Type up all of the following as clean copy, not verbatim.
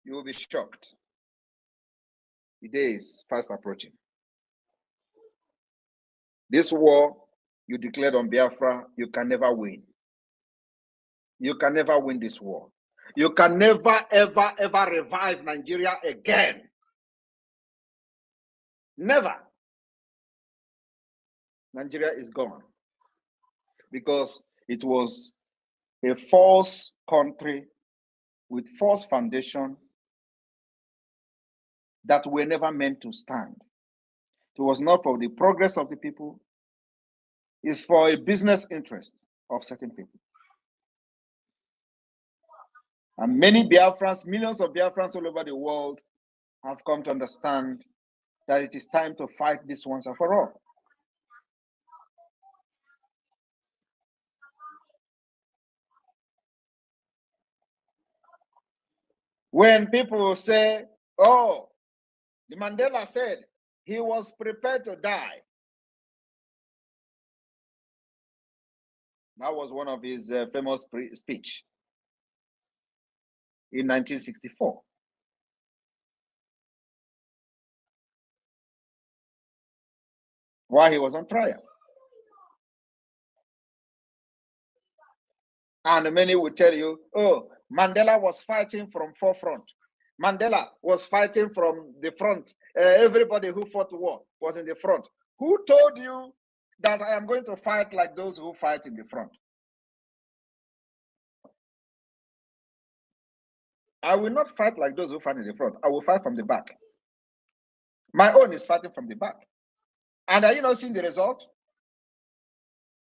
you will be shocked. The day is fast approaching. This war you declared on Biafra, you can never win. You can never win this war. You can never, ever, ever revive Nigeria again. Never. Nigeria is gone. Because it was a false country with false foundation that were never meant to stand. It was not for the progress of the people. It's for a business interest of certain people. And many Biafrans, millions of Biafrans all over the world have come to understand that it is time to fight this once and for all. When people say, oh, the Mandela said he was prepared to die. That was one of his famous speech in 1964. While he was on trial. And many would tell you, oh, Mandela was fighting from forefront. Mandela was fighting from the front. Everybody who fought the war was in the front. Who told you that I am going to fight like those who fight in the front? I will not fight like those who fight in the front. I will fight from the back. My own is fighting from the back. And are you not seeing the result?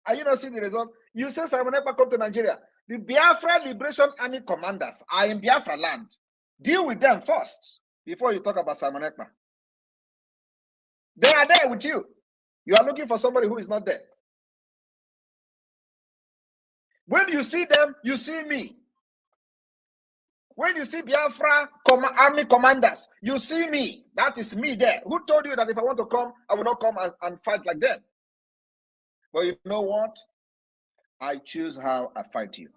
Are you not seeing the result? You say Simon Ekpa come to Nigeria. The Biafra Liberation Army commanders are in Biafraland. Deal with them first before you talk about Simon Ekpa. They are there with you. You are looking for somebody who is not there. When you see them, you see me. When you see Biafra army commanders, you see me. That is me there. Who told you that if I want to come, I will not come and fight like them? But you know what? I choose how I fight you.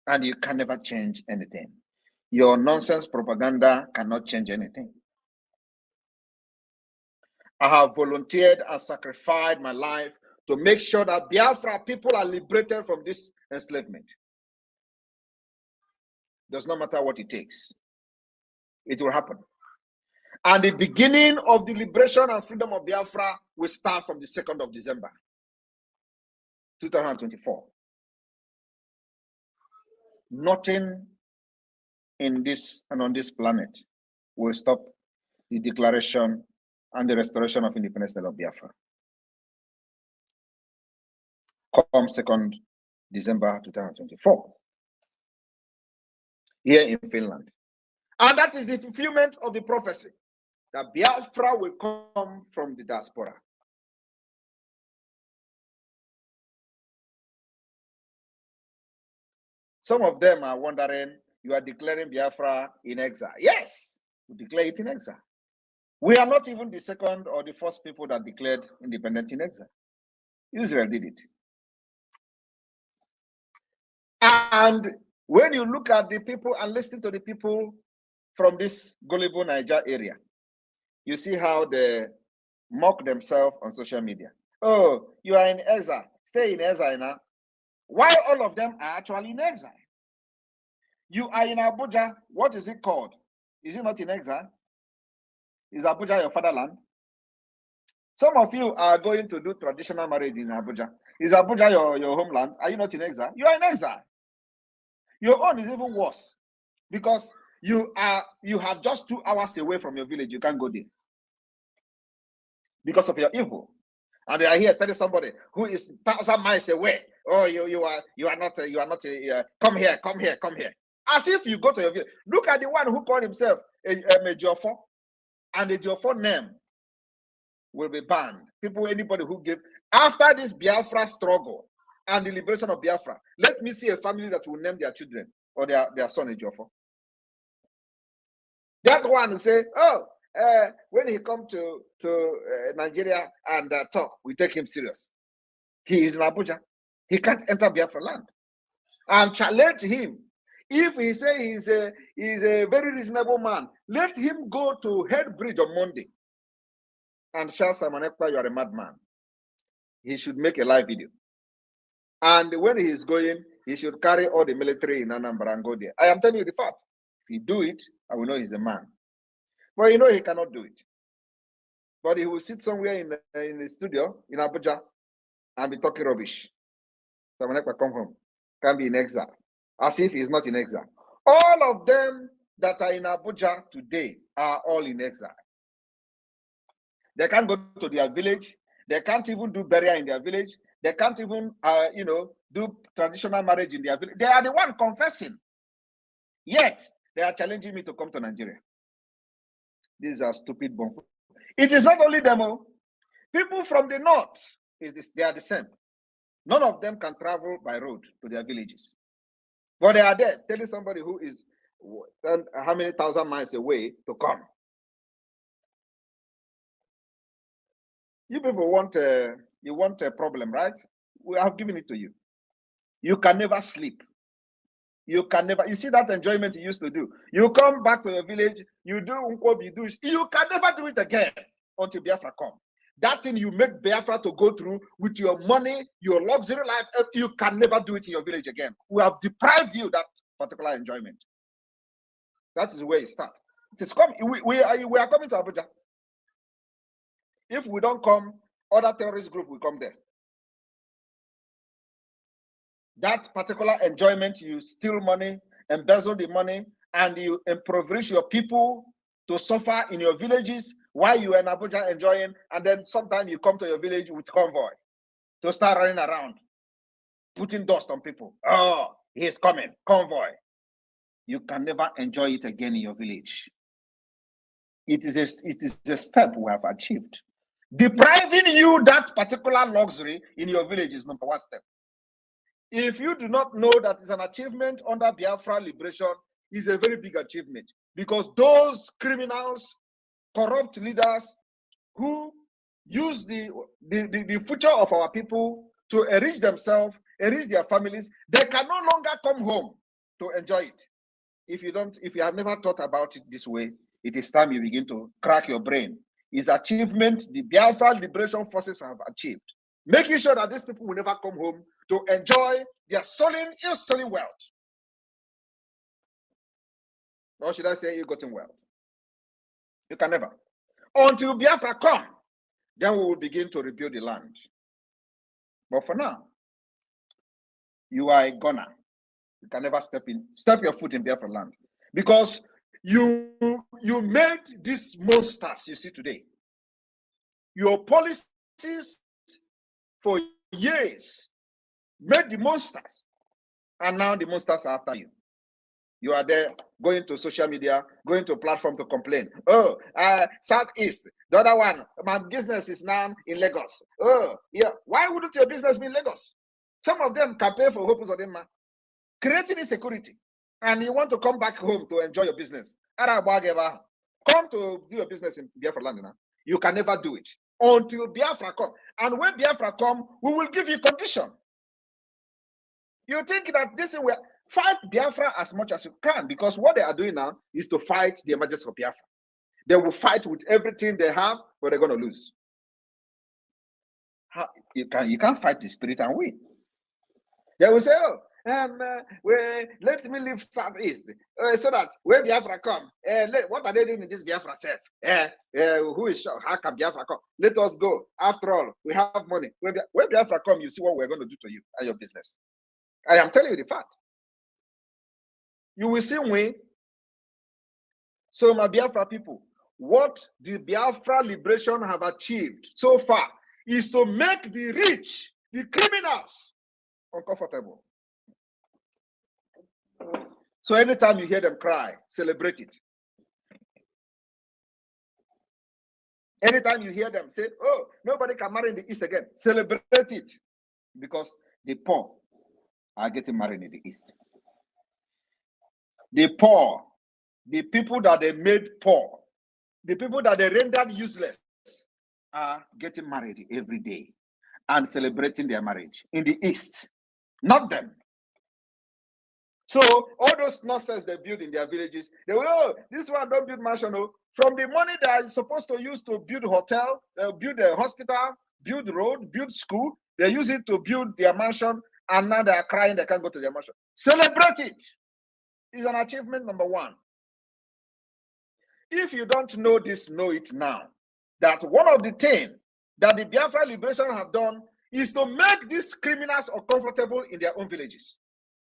And you can never change anything. Your nonsense propaganda cannot change anything. I have volunteered and sacrificed my life to make sure that Biafra people are liberated from this enslavement. Does not matter what it takes. It will happen. And the beginning of the liberation and freedom of Biafra will start from the 2nd of December, 2024. Nothing in this and on this planet will stop the declaration and the restoration of independence of Biafra. Come 2nd December 2024. Here in Finland. And that is the fulfillment of the prophecy that Biafra will come from the diaspora. Some of them are wondering, you are declaring Biafra in exile. Yes, we declare it in exile. We are not even the second or the first people that declared independence in exile. Israel did it. And when you look at the people and listen to the people from this gullible Niger area, you see how they mock themselves on social media. Oh, you are in exile. Stay in exile now. Why all of them are actually in exile? You are in Abuja. What is it called? Is it not in exile? Is Abuja your fatherland? Some of you are going to do traditional marriage in Abuja. Is Abuja your homeland? Are you not in exile? You are in exile. Your own is even worse because you have just 2 hours away from your village. You can't go there because of your evil. And they are here telling somebody who is 1,000 miles away, oh, you are not come here. As if you go to your village. Look at the one who called himself a Majorfo, and the Majorfo name will be banned. Anybody who gave after this Biafra struggle and the liberation of Biafra, let me see a family that will name their children or their son a Majorfo. That one say, oh, when he come to Nigeria and talk, we take him serious. He is in Abuja. He can't enter Biafraland. And challenge him. If he say he's a very reasonable man, let him go to Head Bridge on Monday and shout, Simon Èkpá, you are a madman. He should make a live video. And when he is going, he should carry all the military in Anambra and go there. I am telling you the fact. If he do it, I will know he's a man. But you know he cannot do it. But he will sit somewhere in the studio in Abuja and be talking rubbish. Simon Èkpá come home, can be in exile, as if he's not in exile. All of them that are in Abuja today are all in exile. They can't go to their village. They can't even do burial in their village. They can't even, do traditional marriage in their village. They are the one confessing. Yet, they are challenging me to come to Nigeria. These are stupid bumps. It is not only them. People from the north, they are the same. None of them can travel by road to their villages. But they are there telling somebody who is how many thousand miles away to come. You people want a problem, right? We have given it to you. You can never sleep. You can never, you see that enjoyment you used to do. You come back to your village, you do unkobi, you can never do it again until Biafra come. That thing you make Biafra to go through with your money, your luxury life, you can never do it in your village again. We have deprived you that particular enjoyment. That is where it starts. It is coming. We are coming to Abuja. If we don't come, other terrorist group will come there. That particular enjoyment, you steal money, embezzle the money, and you impoverish your people to suffer in your villages while you are in Abuja enjoying, and then sometimes you come to your village with convoy to start running around, putting dust on people. Oh, he's coming, convoy. You can never enjoy it again in your village. It is a step we have achieved. Depriving you that particular luxury in your village is number one step. If you do not know that it's an achievement under Biafra liberation, is a very big achievement, because those criminals, corrupt leaders who use the future of our people to enrich themselves, enrich their families, they can no longer come home to enjoy it. If you have never thought about it this way, it is time you begin to crack your brain. It's achievement the Biafra liberation forces have achieved, making sure that these people will never come home to enjoy their ill-stolen wealth. Or should I say ill-gotten wealth? You can never. Until Biafra come, then we will begin to rebuild the land. But for now, you are a gunner. You can never step your foot in Biafraland, because you made these monsters you see today. Your policies for years made the monsters, and now the monsters are after you. You are there going to social media, going to a platform to complain. Oh, Southeast, the other one, my business is now in Lagos. Oh, yeah. Why wouldn't your business be in Lagos? Some of them can pay for hopes of them, creating insecurity. And you want to come back home to enjoy your business. Come to do your business in Biafraland now. You can never do it until Biafra come. And when Biafra come, we will give you condition. You think that this will fight Biafra as much as you can, because what they are doing now is to fight the emergence of Biafra. They will fight with everything they have, but they're going to lose. You can't fight the spirit and win. They will say, oh, let me leave Southeast so that when Biafra come, what are they doing in this Biafra self? Who is sure? How can Biafra come? Let us go. After all, we have money. When Biafra come, you see what we're going to do to you and your business. I am telling you the fact. You will see when. So, my Biafra people, what the Biafra liberation have achieved so far is to make the rich, the criminals, uncomfortable. So anytime you hear them cry, celebrate it. Anytime you hear them say, oh, nobody can marry in the East again, celebrate it. Because the poor are getting married in the East. The poor, the people that they made poor, the people that they rendered useless, are getting married every day and celebrating their marriage in the East. Not them. So all those nonsense they build in their villages, they will, oh, this one don't build mansion. Oh. From the money they are supposed to use to build hotel, build a hospital, build road, build school, they use it to build their mansion, and now they are crying they can't go to their mansion. Celebrate it. It's an achievement number one. If you don't know this, know it now. That one of the things that the Biafra Liberation have done is to make these criminals uncomfortable in their own villages.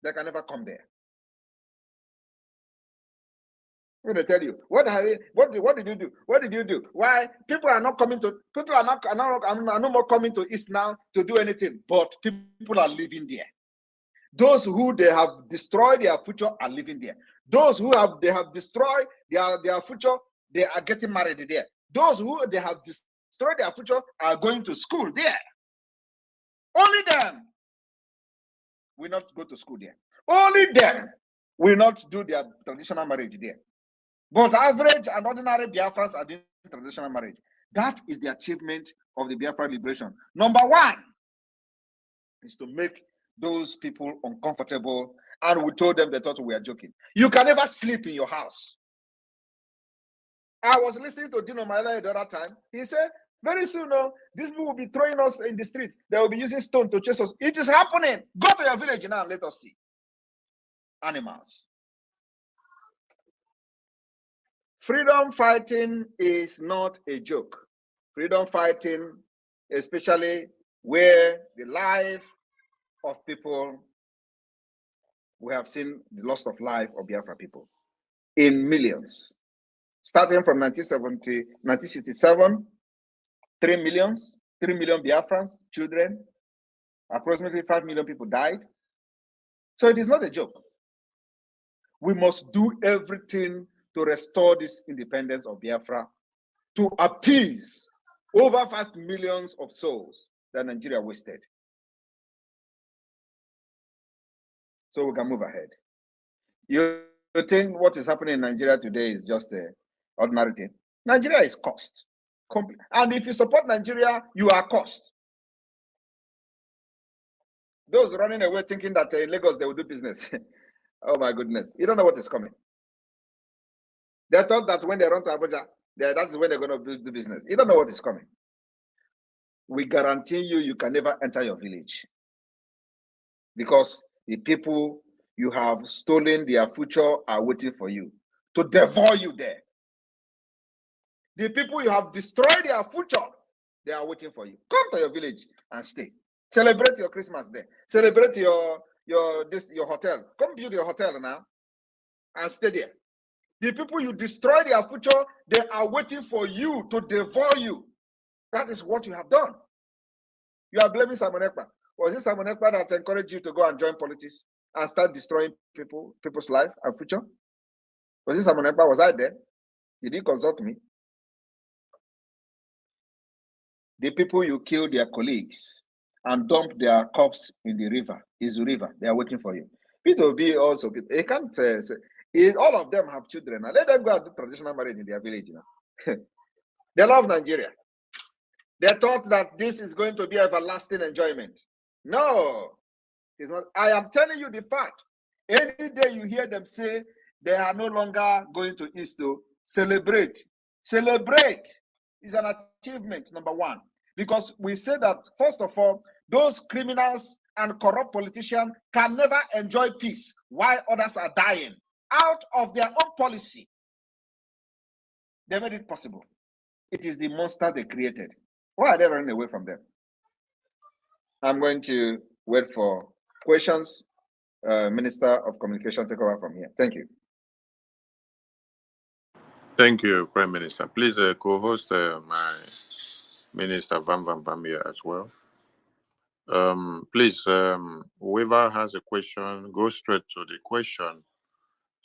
They can never come there. I'm going to tell you, what did you do? What did you do? Why people are not coming to, people are no more coming to East now to do anything, but people are living there. Those who they have destroyed their future are living there. Those who they have destroyed their future, they are getting married there. Those who they have destroyed their future are going to school there. Only them will not go to school there. Only them will not do their traditional marriage there. But average and ordinary Biafrans are doing traditional marriage. That is the achievement of the Biafra liberation. Number one is to make those people uncomfortable, and we told them they thought we were joking. You can never sleep in your house. I was listening to Dino Maila the other time. He said, very soon, these people will be throwing us in the street. They will be using stone to chase us. It is happening. Go to your village now and let us see. Animals. Freedom fighting is not a joke. Freedom fighting, especially where the life of people, we have seen the loss of life of Biafra people in millions. Starting from 1967, 3 million Biafrans, children, approximately 5 million people died. So it is not a joke. We must do everything to restore this independence of Biafra, to appease over 5 million of souls that Nigeria wasted. So we can move ahead. You think what is happening in Nigeria today is just an ordinary thing? Nigeria is cursed. And if you support Nigeria, you are cursed. Those running away thinking that in Lagos they will do business. Oh my goodness. You don't know what is coming. They thought that when they run to Abuja, that's when they're going to do business. You don't know what is coming. We guarantee you can never enter your village. Because the people you have stolen their future are waiting for you to devour you there. The people you have destroyed their future, they are waiting for you. Come to your village and stay. Celebrate your Christmas there. Celebrate your hotel. Come build your hotel now and stay there. The people you destroy their future, they are waiting for you to devour you. That is what you have done. You are blaming Simon Èkpá. Was it Simon Èkpá that encouraged you to go and join politics and start destroying people's life and future? Was it Simon Èkpá? Was I there? Did he consult me? The people you kill their colleagues and dump their corpse in the river is the river. They are waiting for you. Peter will be also. He can't say, all of them have children. Now let them go and do traditional marriage in their village. They love Nigeria. They thought that this is going to be everlasting enjoyment. No, it's not. I am telling you the fact. Any day you hear them say they are no longer going to East to celebrate. Celebrate is an achievement, number one. Because we say that, first of all, those criminals and corrupt politicians can never enjoy peace while others are dying out of their own policy. They made it possible. It is the monster they created. Why are they running away from them? I'm going to wait for questions. Minister of Communication, take over from here. Thank you. Thank you, Prime Minister. Please co-host my Minister Vam here as well. Please, whoever has a question, go straight to the question,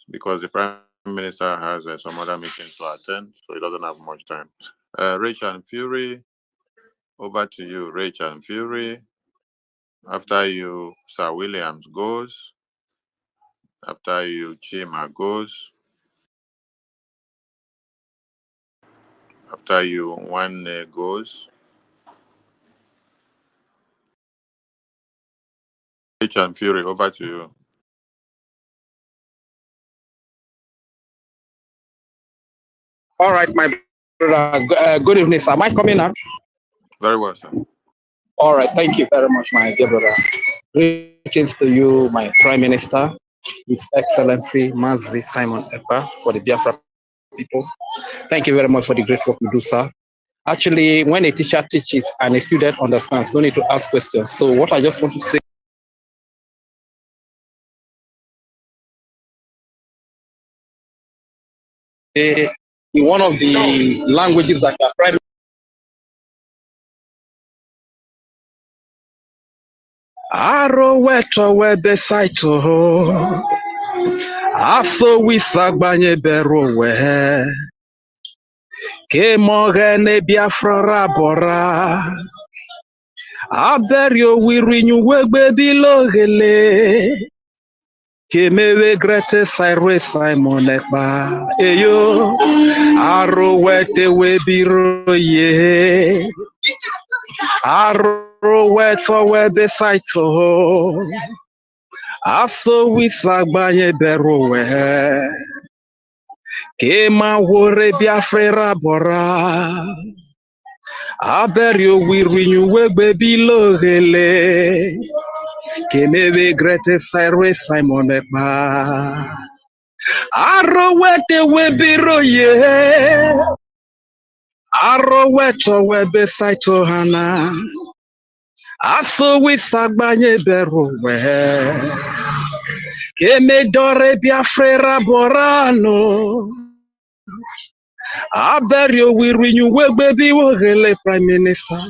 because the Prime Minister has some other meetings to attend, so he doesn't have much time. Rachel and Fury, over to you, Rachel and Fury. After you, Sir Williams goes. After you, Chima goes. After you, One goes. Rachel and Fury, over to you. All right, my brother. Good evening, sir. Am I coming up? Very well, sir. All right. Thank you very much, my dear brother. Greetings to you, my Prime Minister, His Excellency Mazi Simon Èkpá, for the Biafra people. Thank you very much for the great work you do, sir. Actually, when a teacher teaches and a student understands, no need to ask questions. So what I just want to say, in one of the languages that are prime. Aro weto webe saito aso wisagbanye bero we ke mogene Biafra rabora aberio wirinyu wegbe bilogele ke mewe grete sairwe Simon Èkpá eyo aro wete webiro ye aro weto webe saito aso wisagbanye bero we Kema wore Biafra bora aberio wirinyu wegbe bilogele Kemewe grete sairwe Simon Èkpá Aro wete webiro ye Aro weto webe saito hana Aso wisagbanye bero we Keme dore Biafra borano Aberio wirinyu wegbe biwogele Prime Minister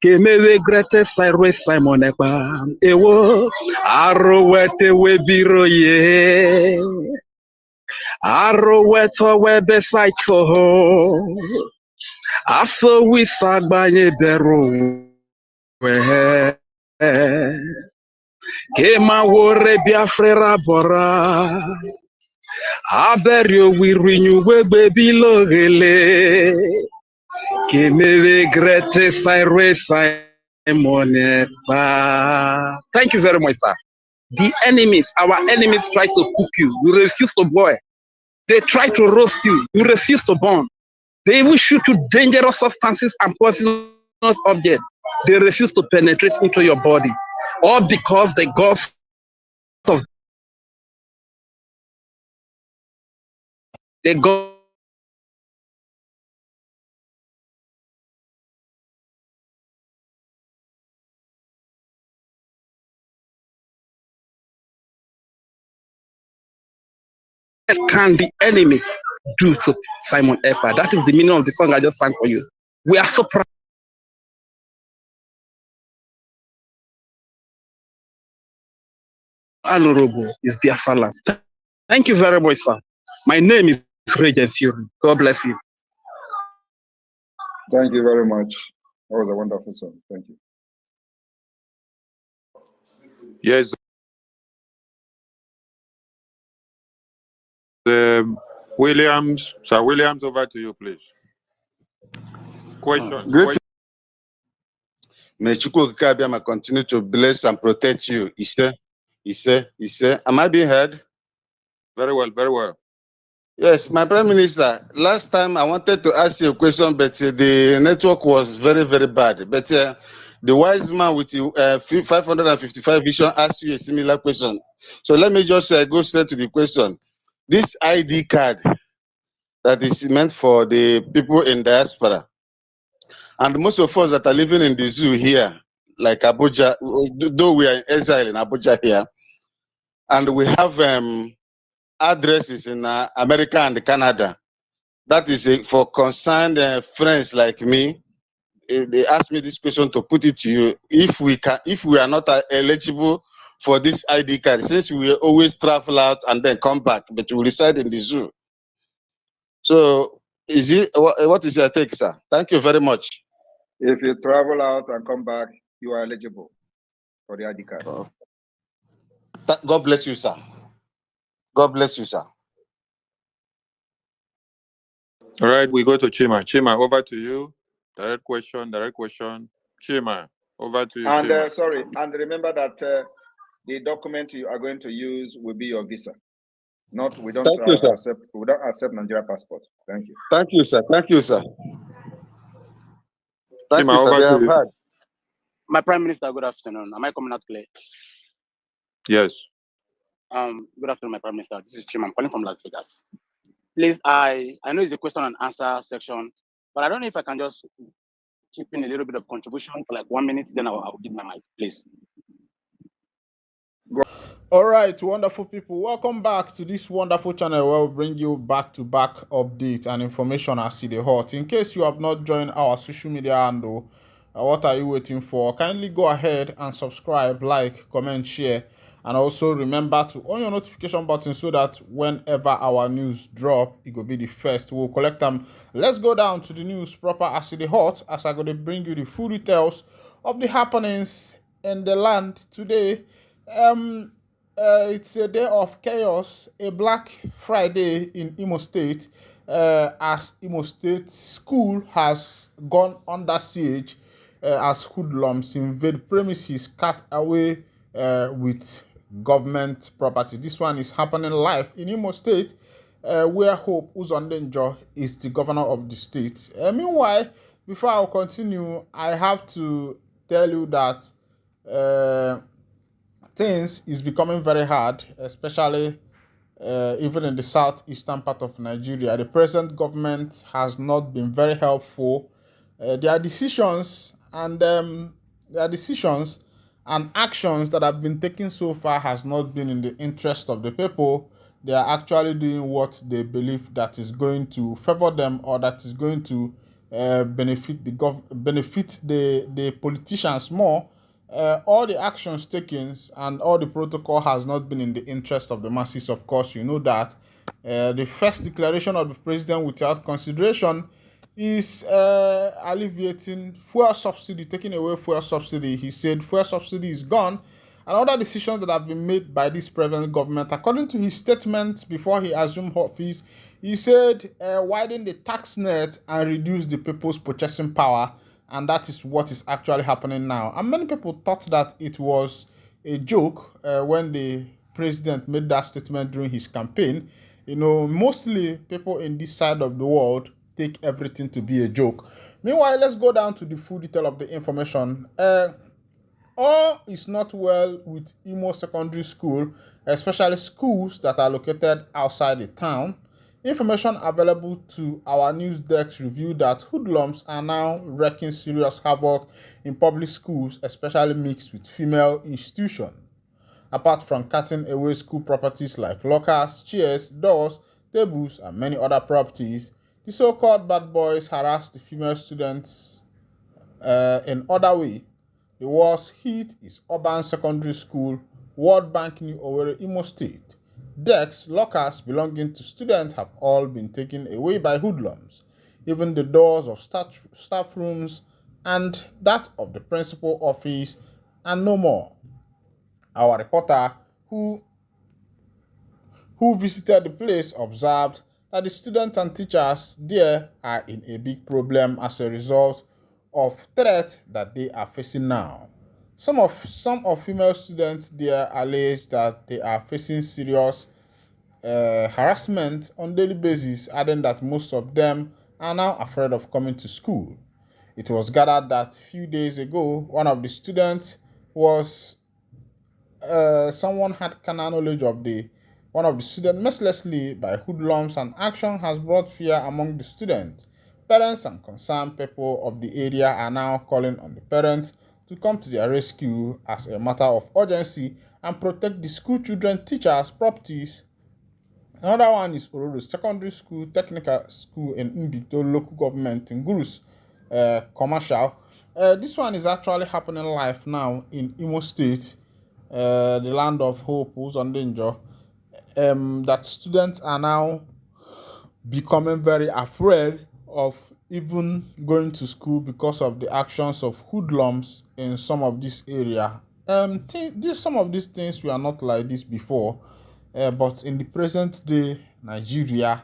Kemewe grete sairwe Simon Èkpá Ewo aro wete webiro ye Aro weto webe saito Aso wisagbanye bero we Kema wore Biafra bora Aberio wirinyu wegbe bilogele Kemewe grete sairwe Simon Èkpá. Thank you very much, sir. The enemies, our enemies try to cook you. You refuse to boil. They try to roast you. You refuse to burn. They even shoot you dangerous substances and poisonous objects. They refuse to penetrate into your body. All because the gods of the God can the enemies do to Simon Èkpá? That is the meaning of the song I just sang for you. We are so proud. Honorable is Biafraland. Thank you very much, sir. My name is Regent Fury. God bless you. Thank you very much. That was a wonderful song. Thank you. Yes. Williams, Sir Williams, over to you, please. Question. Great. May Chukwu continue to bless and protect you. Am I being heard? Very well, very well. Yes, my Prime Minister, last time I wanted to ask you a question, but the network was very, very bad. But the wise man with 555 vision asked you a similar question. So let me just go straight to the question. This ID card that is meant for the people in diaspora, and most of us that are living in the zoo here, like Abuja, though we are in exile in Abuja here, and we have addresses in America and Canada. That is for concerned friends like me. They asked me this question to put it to you. If we are not eligible for this ID card, since we always travel out and then come back, but we reside in the zoo. So, what is your take, sir? Thank you very much. If you travel out and come back, you are eligible for the ID card. Oh. God bless you, sir. God bless you, sir. All right, we go to Chima. Chima, over to you. Direct question. Chima, over to you. And sorry, and remember that the document you are going to use will be your visa. Not we don't Thank you, sir. accept Nigeria passport. Thank you. Thank you, sir. Thank you, sir. Thank Chima, you, sir. over They to have you. heard. My Prime Minister, good afternoon. Am I coming out clear? Yes. Good afternoon, my Prime Minister. This is Chima. I'm calling from Las Vegas. Please, I know it's a question and answer section, but I don't know if I can just chip in a little bit of contribution for like 1 minute, then I'll give my mic, please. All right, wonderful people. Welcome back to this wonderful channel where we bring you back-to-back updates and information as see the hot. In case you have not joined our social media handle, what are you waiting for? Kindly go ahead and subscribe, like, comment, share, and also remember to on your notification button so that whenever our news drop, it will be the first. We'll collect them. Let's go down to the news proper as see the hot, as I'm going to bring you the full details of the happenings in the land today. It's a day of chaos, a Black Friday in Imo State, as Imo State school has gone under siege as hoodlums invade premises, cut away with government property. This one is happening live in Imo State, where Hope Uzondenjo is the governor of the state. Meanwhile, before I continue, I have to tell you that things is becoming very hard, especially even in the southeastern part of Nigeria. The present government has not been very helpful. Their decisions and actions that have been taken so far has not been in the interest of the people. They are actually doing what they believe that is going to favor them or that is going to benefit the politicians more. All the actions taken and all the protocol has not been in the interest of the masses. Of course, you know that. The first declaration of the president without consideration is alleviating fuel subsidy, taking away fuel subsidy. He said fuel subsidy is gone. And other decisions that have been made by this present government, according to his statement before he assumed office, he said widen the tax net and reduce the people's purchasing power. And that is what is actually happening now. And many people thought that it was a joke when the president made that statement during his campaign. You know, mostly people in this side of the world take everything to be a joke. Meanwhile, let's go down to the full detail of the information. All is not well with Imo Secondary School, especially schools that are located outside the town. Information available to our news desk reveal that hoodlums are now wreaking serious havoc in public schools, especially mixed with female institutions. Apart from cutting away school properties like lockers, chairs, doors, tables, and many other properties, the so-called bad boys harass the female students in other way. The worst hit is Urban Secondary School, World Bank New Owerri, Imo State. Desks, lockers belonging to students have all been taken away by hoodlums. Even the doors of staff rooms and that of the principal office and no more. Our reporter who visited the place observed that the students and teachers there are in a big problem as a result of threat that they are facing now. Some of female students there allege that they are facing serious harassment on daily basis, adding that most of them are now afraid of coming to school. It was gathered that a few days ago, one of the students was someone had carnal knowledge of one of the students mercilessly by hoodlums, and action has brought fear among the students. Parents and concerned people of the area are now calling on the parents to come to their rescue as a matter of urgency and protect the school children, teachers, properties. Another one is Ororo Secondary School, Technical School in Mbito local government in Gurus commercial. This one is actually happening live now in Imo State, the land of hope, Uzondenjo. That students are now becoming very afraid of even going to school because of the actions of hoodlums in some of this area. Some of these things were not like this before, but in the present day Nigeria,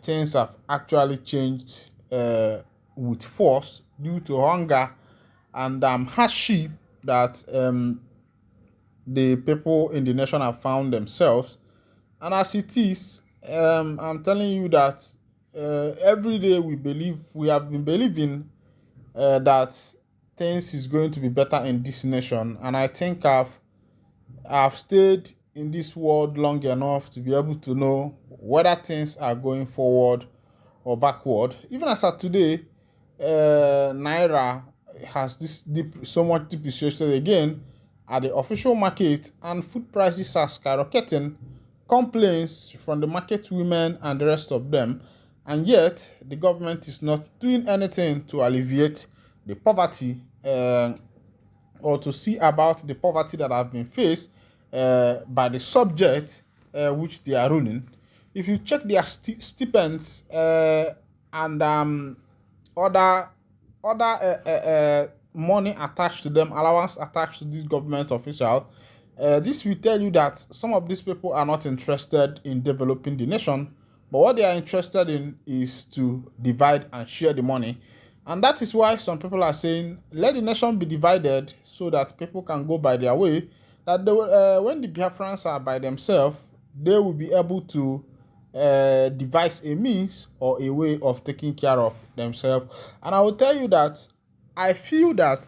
things have actually changed with force due to hunger and hardship that the people in the nation have found themselves. And as it is, I'm telling you that every day we have been believing that things is going to be better in this nation, and I think I've stayed in this world long enough to be able to know whether things are going forward or backward. Even as of today, Naira has so much depreciated again at the official market, and food prices are skyrocketing. Complaints from the market women and the rest of them, and yet the government is not doing anything to alleviate the poverty or to see about the poverty that have been faced by the subject which they are ruling. If you check their stipends and other money attached to them, allowance attached to this government official, this will tell you that some of these people are not interested in developing the nation, but what they are interested in is to divide and share the money. And that is why some people are saying, let the nation be divided so that people can go by their way, that they will, when the Biafrans are by themselves, they will be able to devise a means or a way of taking care of themselves. And I will tell you that I feel that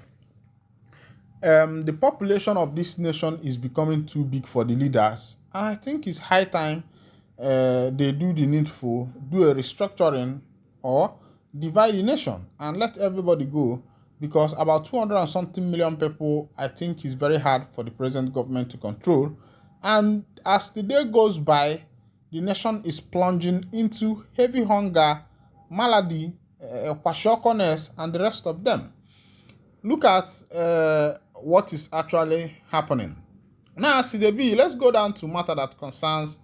the population of this nation is becoming too big for the leaders. And I think it's high time they do the needful, do a restructuring or divide the nation and let everybody go, because about 200 and something million people, I think, is very hard for the present government to control. And as the day goes by, the nation is plunging into heavy hunger, malady, kwashiorkor, and the rest of them. Look at what is actually happening. Now, CDB, let's go down to matter that concerns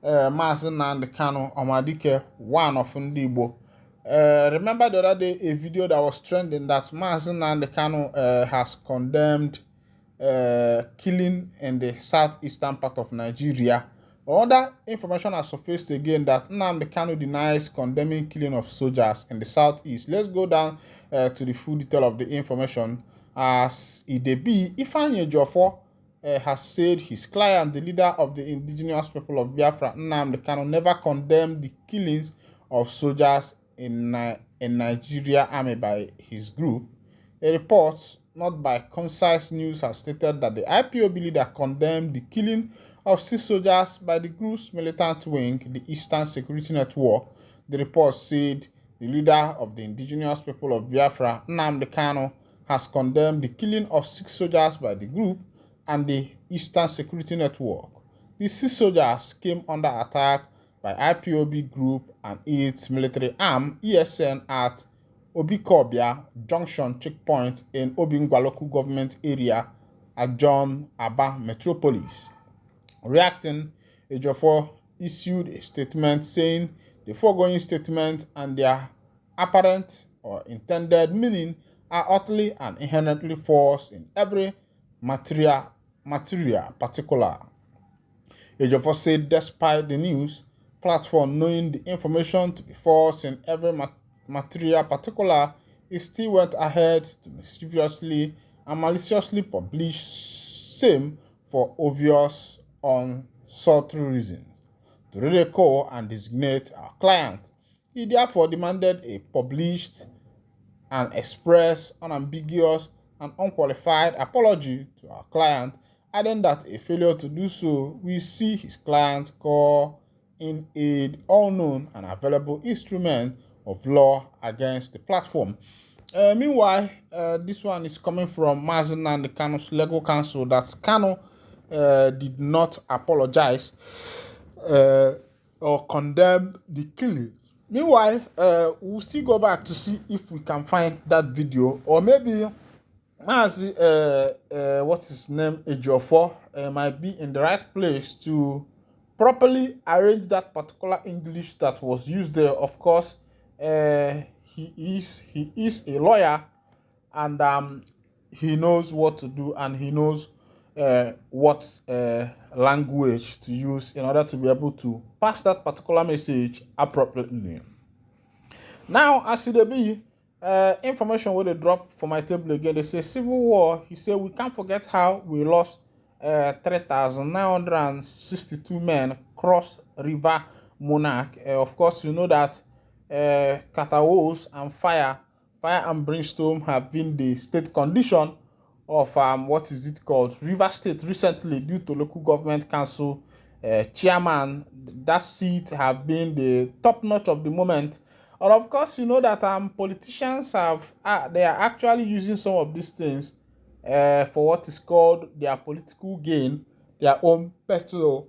Mazi Nnamdi Kanu Omadike, one of Ndigbo. Remember the other day a video that was trending that Mazi Nnamdi Kanu has condemned killing in the southeastern part of Nigeria. Other information has surfaced again that Nnamdi Kanu denies condemning killing of soldiers in the southeast. Let's go down to the full detail of the information. As Idebi Ifeanyi Ejiofor has said his client, the leader of the indigenous people of Biafra, Nnamdi Kanu, never condemned the killings of soldiers in Nigeria army by his group. A report not by Concise News has stated that the IPOB leader condemned the killing of 6 soldiers by the group's militant wing, the Eastern Security Network. The report said the leader of the indigenous people of Biafra, Nnamdi Kanu, has condemned the killing of 6 soldiers by the group and the Eastern Security Network. The 6 soldiers came under attack by IPOB group and its military arm, ESN, at Obikobia Junction checkpoint in Obingwa local government area at John Aba Metropolis. Reacting, Ejiofor issued a statement saying the foregoing statement and their apparent or intended meaning are utterly and inherently false in every material particular. Ejiofor said despite the news platform knowing the information to be false in every material particular, it still went ahead to mischievously and maliciously publish same for obvious unsubtle reasons to ridicule and designate our client. He therefore demanded a published and express unambiguous and unqualified apology to our client, adding that a failure to do so will see his client call in aid all known and available instrument of law against the platform. Meanwhile, this one is coming from Mazi Nnamdi Kanu's legal counsel that Kanu did not apologize or condemn the killing. Meanwhile, we'll still go back to see if we can find that video, or maybe Mazi, what's his name, Ejiofor, might be in the right place to properly arrange that particular English that was used there. Of course, he is a lawyer, and he knows what to do, and he knows what language to use in order to be able to pass that particular message appropriately. Now, as it be, information will drop for my table again. They say civil war. He said we can't forget how we lost 3,962 men Cross River monarch. Of course, you know that Catawals and fire and brimstone have been the state condition of what is it called, River State recently due to local government council chairman. That seat have been the top notch of the moment. And of course, you know that politicians have they are actually using some of these things for what is called their political gain, their own personal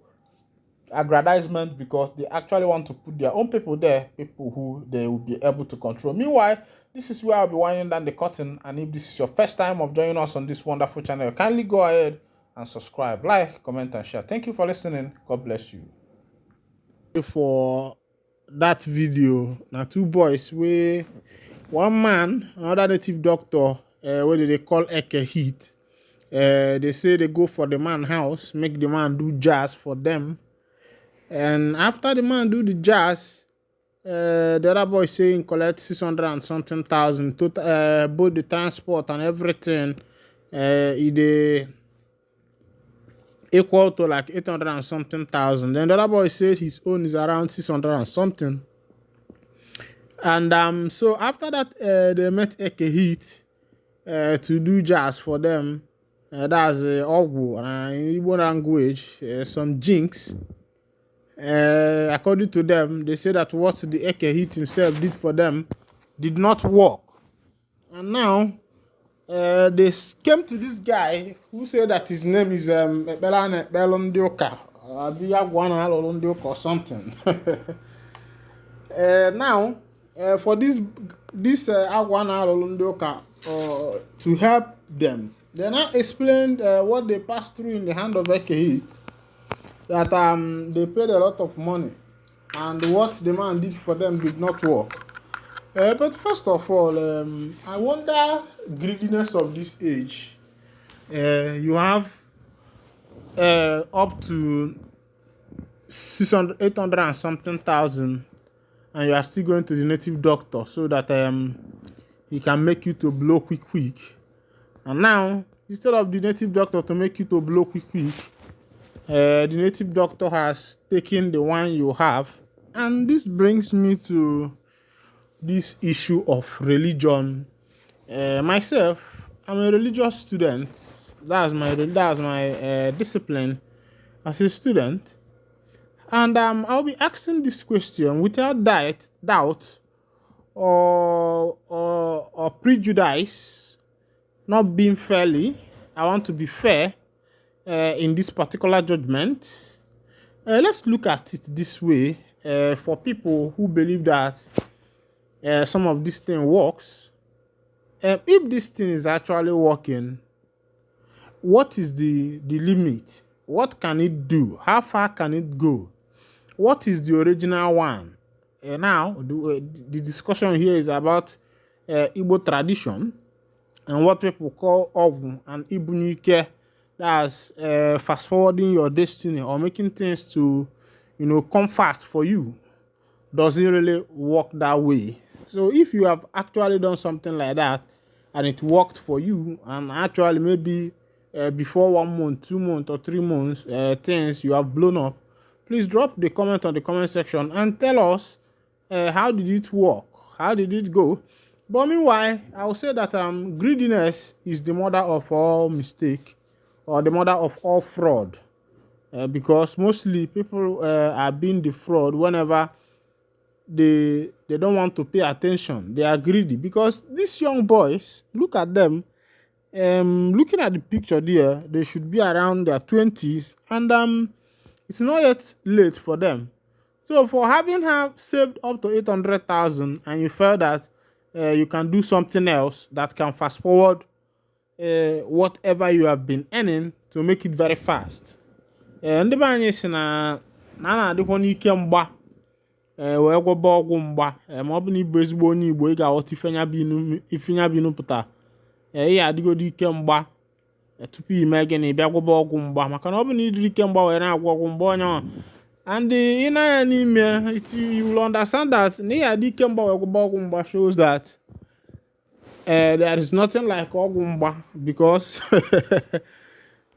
aggrandizement, because they actually want to put their own people there, people who they will be able to control. Meanwhile, this is where I'll be winding down the curtain, and if this is your first time of joining us on this wonderful channel, kindly go ahead and subscribe, like, comment, and share. Thank you for listening. God bless you. For that video, now two boys, one man, another native doctor, what do they call Eke Heat? They say they go for the man house, make the man do jazz for them. And after the man do the jazz, the other boy saying collect 600 and something thousand, total, both the transport and everything, it equal to like 800 and something thousand. Then the other boy said his own is around 600 and something. And so after that, they met Eke Heat to do jazz for them. That's Ogwu, in Igbo language, some jinx. According to them, they say that what the Eke Heat himself did for them did not work. And now, they came to this guy who said that his name is Èkpá or something. Now, for this to help them, they now explained what they passed through in the hand of Eke Heat, that they paid a lot of money and what the man did for them did not work. But first of all, I wonder greediness of this age. You have up to 600, 800 and something thousand, and you are still going to the native doctor so that he can make you to blow quick. And now, instead of the native doctor to make you to blow quick, the native doctor has taken the one you have. And this brings me to this issue of religion. Myself, I'm a religious student. That's my discipline as a student. And I'll be asking this question without doubt or prejudice, not being fairly. I want to be fair in this particular judgment. Let's look at it this way. For people who believe that some of this thing works, if this thing is actually working, what is the limit? What can it do? How far can it go? What is the original one? Now, the discussion here is about Igbo tradition and what people call Ogun and Ibunike. That's fast forwarding your destiny or making things to, come fast for you. Does it really work that way? So if you have actually done something like that and it worked for you, and actually maybe before 1 month, 2 months, or 3 months, things you have blown up, please drop the comment on the comment section and tell us how did it work? How did it go? But meanwhile, I will say that greediness is the mother of all mistake, or the mother of all fraud, because mostly people are being defrauded whenever they don't want to pay attention. They are greedy, because these young boys, look at them, looking at the picture there, they should be around their 20s, and it's not yet late for them. So for having saved up to 800,000 and you felt that you can do something else that can fast forward whatever you have been earning to make it very fast. Ndị be anyị si na na-adịkwa n'ike mgba wee gwọba ọgwụ mgba, ma ọ bụ na ịbụ ezigbo onye Igbo ị ga-aghọta ifenya binu pụta ị adịgodo ike mgba tupu ime gịnị bịa gwọba ọgwụ mgba, maka na ọ bụ na ịdịrị ike mgba wee na-agwọ ọgwụ mgba onye. And ị na-anya n'ime, you will understand that na ị adị ike mgba wee gwọba ọgwụ mgba shows that there is nothing like ọgwụ mgba, because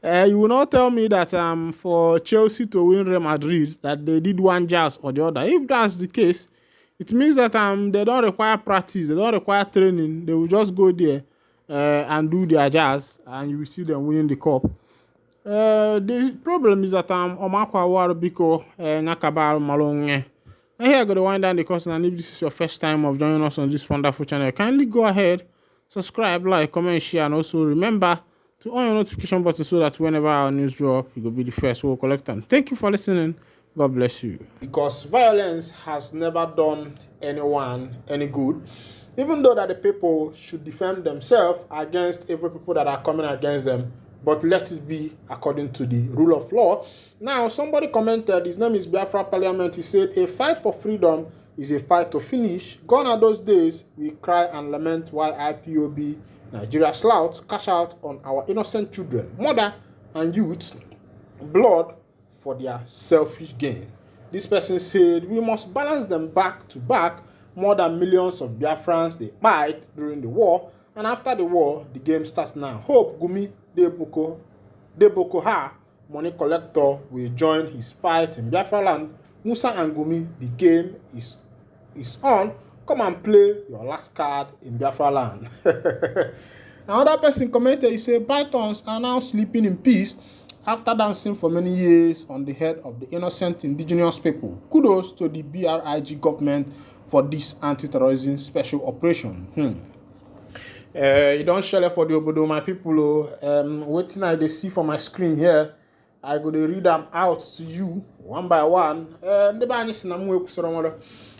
You will not tell me that for Chelsea to win Real Madrid that they did one jazz or the other. If that's the case, it means that they don't require practice, they don't require training. They will just go there and do their jazz, and you will see them winning the cup. The problem is that Omakwa Warabiko Nakabar Malonge. And here I got to wind down the course, and if this is your first time of joining us on this wonderful channel, kindly go ahead, subscribe, like, comment, share, and also remember to on your notification button so that whenever our news drop, you will be the first to collect them. Thank you for listening. God bless you. Because violence has never done anyone any good, even though that the people should defend themselves against every people that are coming against them. But let it be according to the rule of law. Now, somebody commented, his name is Biafraland. He said, a fight for freedom is a fight to finish. Gone are those days we cry and lament while IPOB Nigeria slouts cash out on our innocent children, mother and youth, blood for their selfish gain. This person said, we must balance them back to back. More than millions of Biafrans they died during the war, and after the war, the game starts now. Hope Gumi Deboko Ha, money collector, will join his fight in Biafraland. Musa and Gumi, the game is on. Come and play your last card in Biafraland. Another person commented, he said, Pythons are now sleeping in peace after dancing for many years on the head of the innocent indigenous people. Kudos to the BRIG government for this anti-terrorism special operation. You don't share for the obodo, my people. Waiting I they see for my screen here. I go to read them out to you one by one.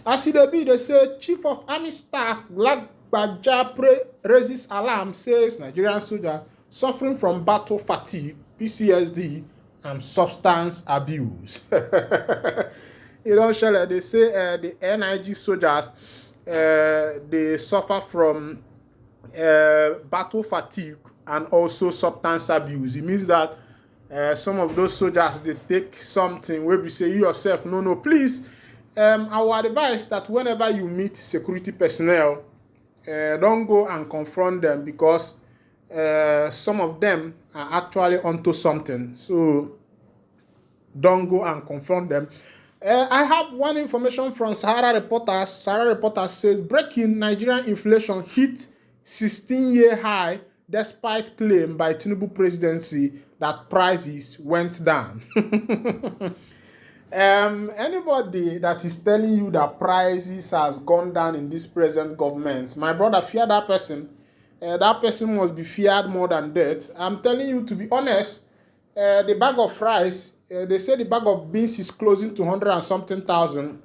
As they say, Chief of Army Staff Black Bajapre raises alarm, says Nigerian soldiers suffering from battle fatigue, PTSD, and substance abuse. You don't share. They say the NIG soldiers they suffer from battle fatigue and also substance abuse. It means that some of those soldiers they take something where we say you yourself, no, please. Our advice that whenever you meet security personnel, don't go and confront them because some of them are actually onto something. So don't go and confront them. I have one information from Sahara Reporters. Sahara Reporters says breaking Nigerian inflation hit 16-year high despite claim by Tinubu presidency that prices went down. Anybody that is telling you that prices has gone down in this present government, my brother, fear that person. That person must be feared more than death. I'm telling you, to be honest, the bag of rice, they say the bag of beans is closing to 100 and something thousand,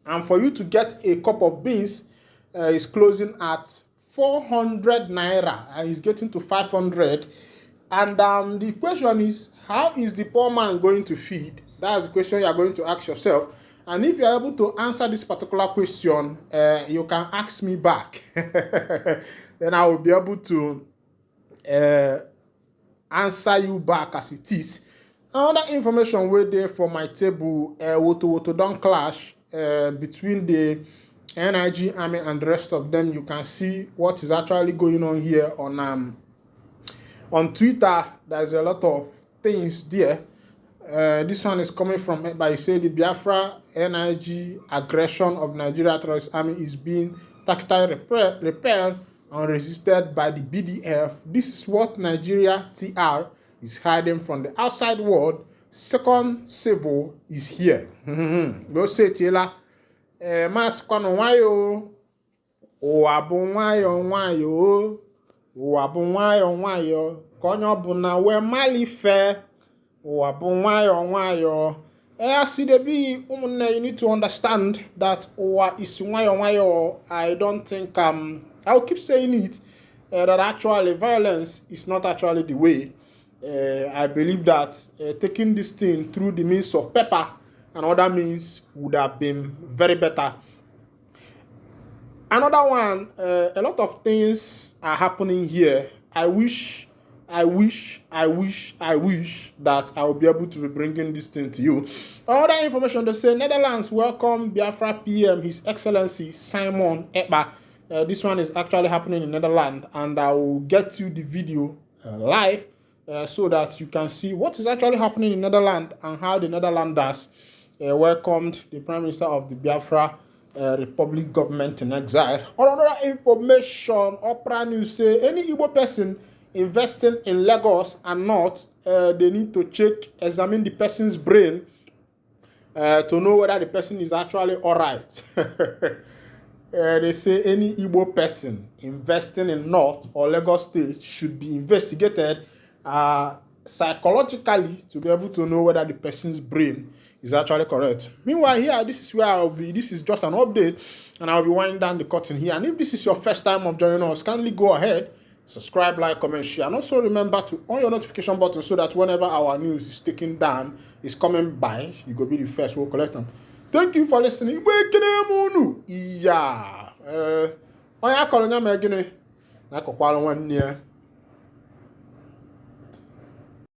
and for you to get a cup of beans is closing at 400 naira, and it's getting to 500. And the question is, how is the poor man going to feed? That's the question you are going to ask yourself. And if you are able to answer this particular question, you can ask me back. Then I will be able to answer you back as it is. Another information way there for my table, Woto don't clash between the NIG army and the rest of them. You can see what is actually going on here on Twitter. There's a lot of things there. This one is coming from Èkpá. He said the Biafra NIG aggression of Nigeria terrorist army is being tactically repelled and resisted by the BDF. This is what Nigeria TR is hiding from the outside world. Second civil is here. Go say Tila. Mas kwano wayo. Wayo. Wayo. Konyo buna we malife. Wayo. You need to understand that is wayo. I don't think I'll keep saying it that actually violence is not actually the way. I believe that taking this thing through the means of pepper and other means would have been very better. Another one, a lot of things are happening here. I wish that I will be able to be bringing this thing to you. Other information, they say Netherlands welcome Biafra PM, His Excellency Simon Èkpá. This one is actually happening in Netherlands, and I will get you the video live so that you can see what is actually happening in Netherlands and how the Netherlanders welcomed the Prime Minister of the Biafra Republic government in exile. On another information, Opera News say any Igbo person investing in Lagos and North, they need to examine the person's brain to know whether the person is actually all right. They say any Igbo person investing in North or Lagos State should be investigated psychologically to be able to know whether the person's brain is actually correct. Meanwhile, here, this is where I'll be. This is just an update, and I'll be winding down the curtain here. And if this is your first time of joining us, kindly go ahead, subscribe, like, comment, share, and also remember to on your notification button so that whenever our news is taken down, is coming by, you go be the first we'll collect them. Thank you for listening. Yeah. Oya kolonya megine. Na kokwalo nwanne.